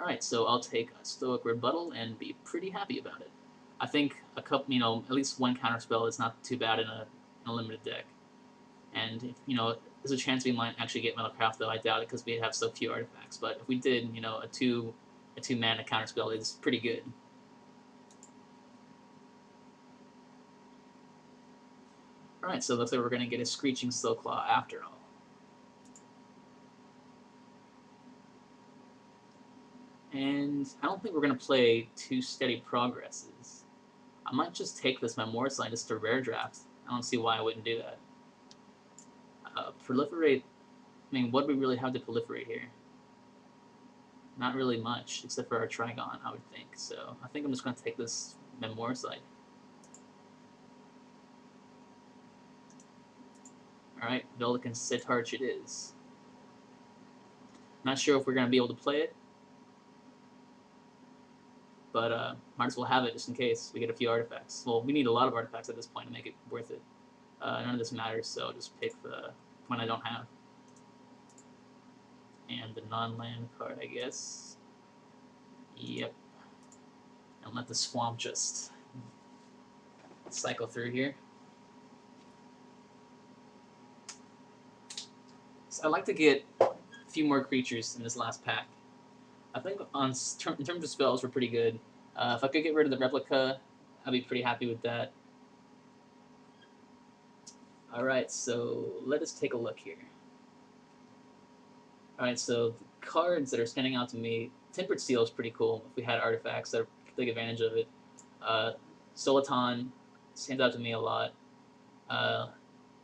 Alright, so I'll take a Stoic Rebuttal and be pretty happy about it. I think a couple, at least one counterspell is not too bad in a limited deck. And if, there's a chance we might actually get Metalcraft, though I doubt it because we have so few artifacts. But if we did, a two mana counterspell is pretty good. Alright, so it looks like we're going to get a Screeching Slowclaw after all. And I don't think we're going to play two Steady Progresses. I might just take this Memoir Sign just to rare draft. I don't see why I wouldn't do that. Proliferate, what do we really have to proliferate here? Not really much, except for our Trigon, I would think. So I think I'm just going to take this Memoir Sign. Alright, Veldican Sitarch it is. Not sure if we're going to be able to play it, but might as well have it just in case we get a few artifacts. Well, we need a lot of artifacts at this point to make it worth it. None of this matters, so I'll just pick the one I don't have. And the non-land card, I guess. Yep. And let the swamp just cycle through here. So I'd like to get a few more creatures in this last pack. I think in terms of spells, we're pretty good. If I could get rid of the replica, I'd be pretty happy with that. Alright, so let us take a look here. Alright, so the cards that are standing out to me, Tempered Seal is pretty cool if we had artifacts that take advantage of it. Soliton stands out to me a lot.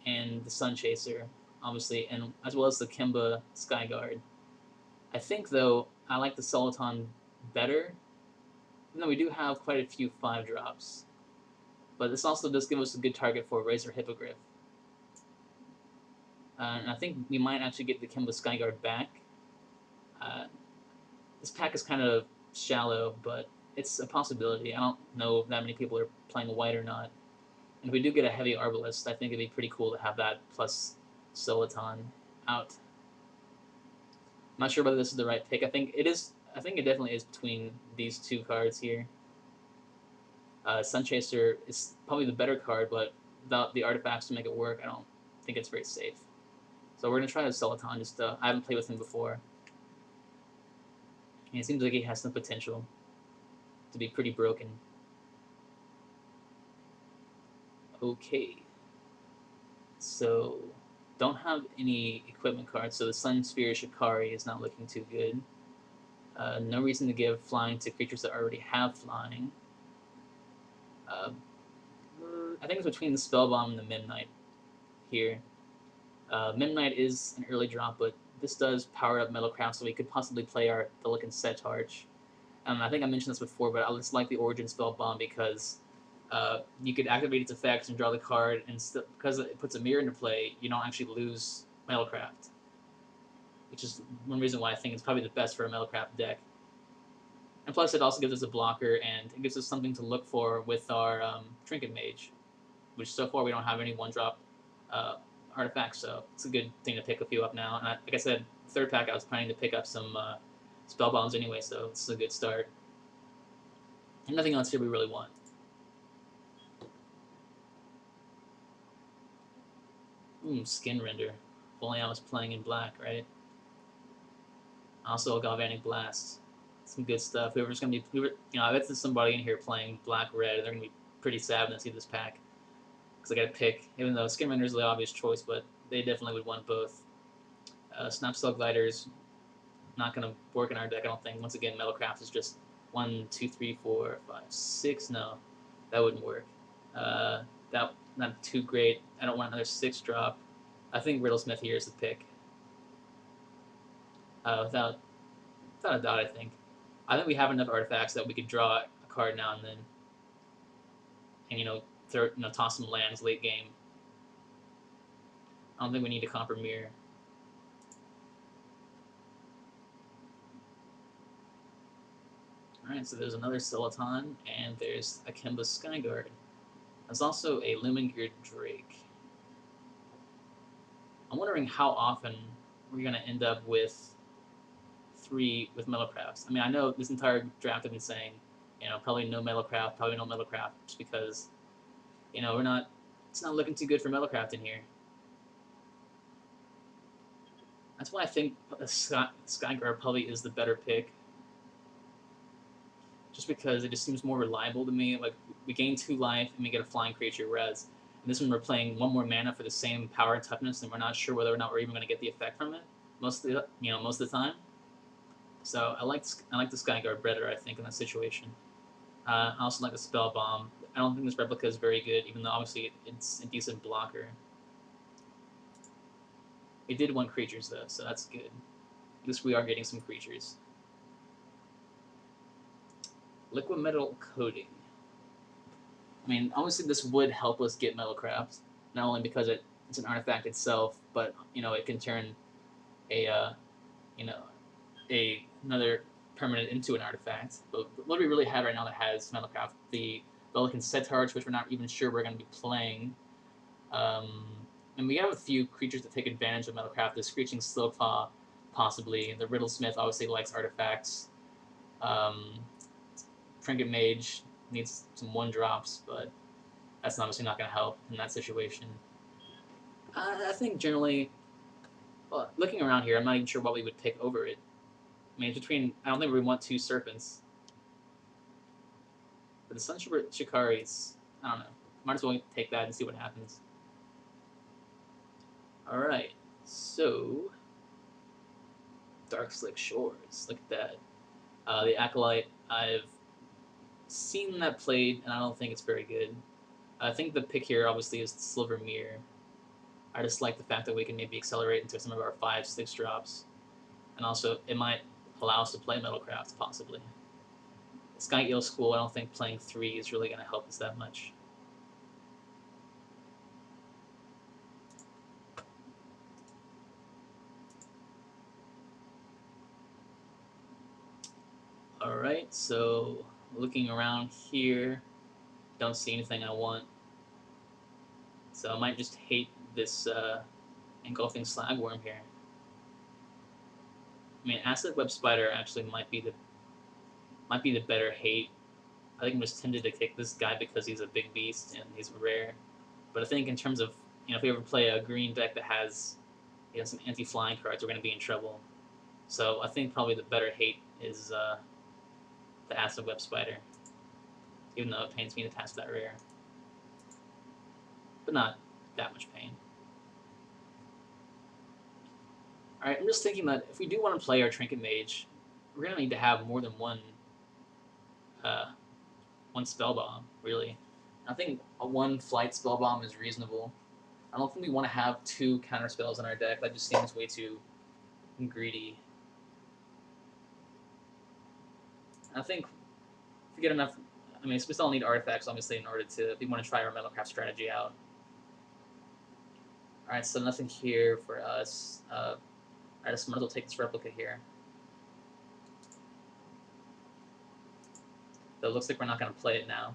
And the Sun Chaser, obviously, and as well as the Kimba Skyguard. I think, though, I like the Soliton better, even though we do have quite a few 5-drops. But this also does give us a good target for Razor Hippogriff. And I think we might actually get the Kimba Skyguard back. This pack is kind of shallow, but it's a possibility. I don't know if that many people are playing white or not. And if we do get a heavy Arbalest, I think it'd be pretty cool to have that plus Soliton out. I'm not sure whether this is the right pick. I think it is. I think it definitely is between these two cards here. Sun Chaser is probably the better card, but without the artifacts to make it work, I don't think it's very safe. So we're going to try the Soliton. I haven't played with him before. And it seems like he has some potential to be pretty broken. Okay. So, don't have any equipment cards, so the Sun Sphere Shikari is not looking too good. No reason to give flying to creatures that already have flying. I think it's between the Spellbomb and the Midnight here. Midnight is an early drop, but this does power up Metalcraft, so we could possibly play our Veldican Sitarch. I think I mentioned this before, but I just like the Origin Spellbomb because you could activate its effects and draw the card, and because it puts a mirror into play, you don't actually lose Metalcraft, which is one reason why I think it's probably the best for a Metalcraft deck. And plus, it also gives us a blocker, and it gives us something to look for with our Trinket Mage, which so far we don't have any 1-drop artifacts, so it's a good thing to pick a few up now. And like I said, third pack I was planning to pick up some spell bombs anyway, so this is a good start. And nothing else here we really want. Skin Render. If only I was playing in black, right? Also a Galvanic Blast. Some good stuff. Whoever's gonna be, I bet there's somebody in here playing black-red, and they're gonna be pretty sad when they see this pack. Because I gotta pick, even though Skin Render is the obvious choice, but they definitely would want both. Snapcell Glider's not gonna work in our deck, I don't think. Once again, Metalcraft is just 1, 2, 3, 4, 5, 6. No, that wouldn't work. That not too great. I don't want another 6-drop. I think Riddlesmith here is the pick. Without a doubt, I think. I think we have enough artifacts that we could draw a card now and then, and toss some lands late game. I don't think we need a Copper Mirror. Alright, so there's another Soliton, and there's a Kimba Skyguard. There's also a Lumingear Drake. I'm wondering how often we're going to end up with 3 with Metalcraft. I mean, I know this entire draft I've been saying, probably no Metalcraft, just because, it's not looking too good for Metalcraft in here. That's why I think Skyguard probably is the better pick. Just because it just seems more reliable to me. Like, we gain 2 life and we get a flying creature, whereas in this one we're playing 1 more mana for the same power and toughness, and we're not sure whether or not we're even going to get the effect from it most of the time. So I like the Skyguard better, I think, in that situation. I also like the Spell Bomb. I don't think this replica is very good, even though obviously it's a decent blocker. It did 1 creatures though, so that's good. At least we are getting some creatures. Liquid Metal Coating. I mean, obviously this would help us get Metalcraft, not only because it's an artifact itself, but it can turn another permanent into an artifact. But what do we really have right now that has Metalcraft? The Velikan Setarch, which we're not even sure we're going to be playing. And we have a few creatures that take advantage of Metalcraft. The Screeching Slowclaw, possibly. The Riddlesmith obviously likes artifacts. Trinket Mage needs some 1-drops, but that's obviously not going to help in that situation. I think generally, well, looking around here, I'm not even sure what we would take over it. I mean, I don't think we want 2 Serpents. But the Sun Shikaris, I don't know. Might as well take that and see what happens. Alright, so Dark Slick Shores, look at that. The Acolyte, I've seen that played, and I don't think it's very good. I think the pick here obviously is the Silver Mirror. I just like the fact that we can maybe accelerate into some of our 5-6 drops. And also, it might allow us to play Metalcraft, possibly. Sky Eel School, I don't think playing 3 is really going to help us that much. Alright, so looking around here, don't see anything I want. So I might just hate this Engulfing Slagworm here. I mean, Acid Web Spider actually might be the better hate. I think I'm just tempted to kick this guy because he's a big beast and he's rare. But I think in terms of, if we ever play a green deck that has some anti-flying cards, we're going to be in trouble. So I think probably the better hate is the Acid Web Spider, even though it pains me to pass that rare. But not that much pain. Alright, I'm just thinking that if we do want to play our Trinket Mage, we're going to need to have more than one Spell Bomb, really. I think a 1 Flight Spell Bomb is reasonable. I don't think we want to have 2 counter spells in our deck. That just seems way too greedy. I think if we get enough, I mean, we still need artifacts, obviously, in order to, if we want to try our Metalcraft strategy out. Alright, so nothing here for us. Alright, so might as well take this replica here. Though it looks like we're not going to play it now.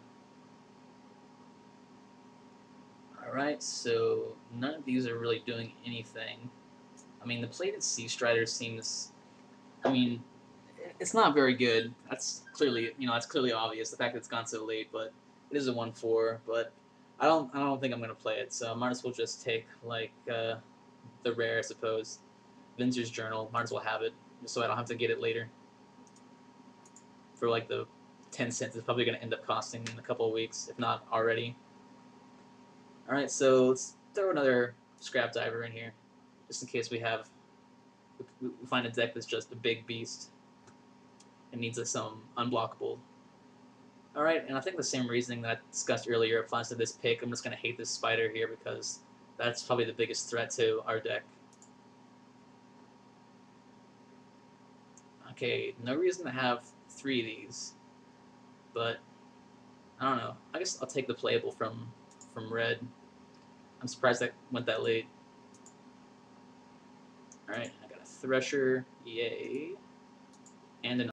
Alright, so none of these are really doing anything. I mean, the Plated Sea Strider seems, I mean, it's not very good. That's clearly, that's clearly obvious, the fact that it's gone so late, but it is a 1/4, but I don't think I'm going to play it, so I might as well just take, like, the rare, I suppose. Vincer's Journal, might as well have it, just so I don't have to get it later. For, like, the 10 cents it's probably going to end up costing in a couple of weeks, if not already. Alright, so let's throw another Scrap Diver in here, just in case we find a deck that's just a big beast and needs some unblockable. Alright, and I think the same reasoning that I discussed earlier applies to this pick. I'm just going to hate this spider here because that's probably the biggest threat to our deck. Okay, no reason to have 3 of these, but I don't know. I guess I'll take the playable from red. I'm surprised that went that late. Alright, I got a Thresher, yay, and an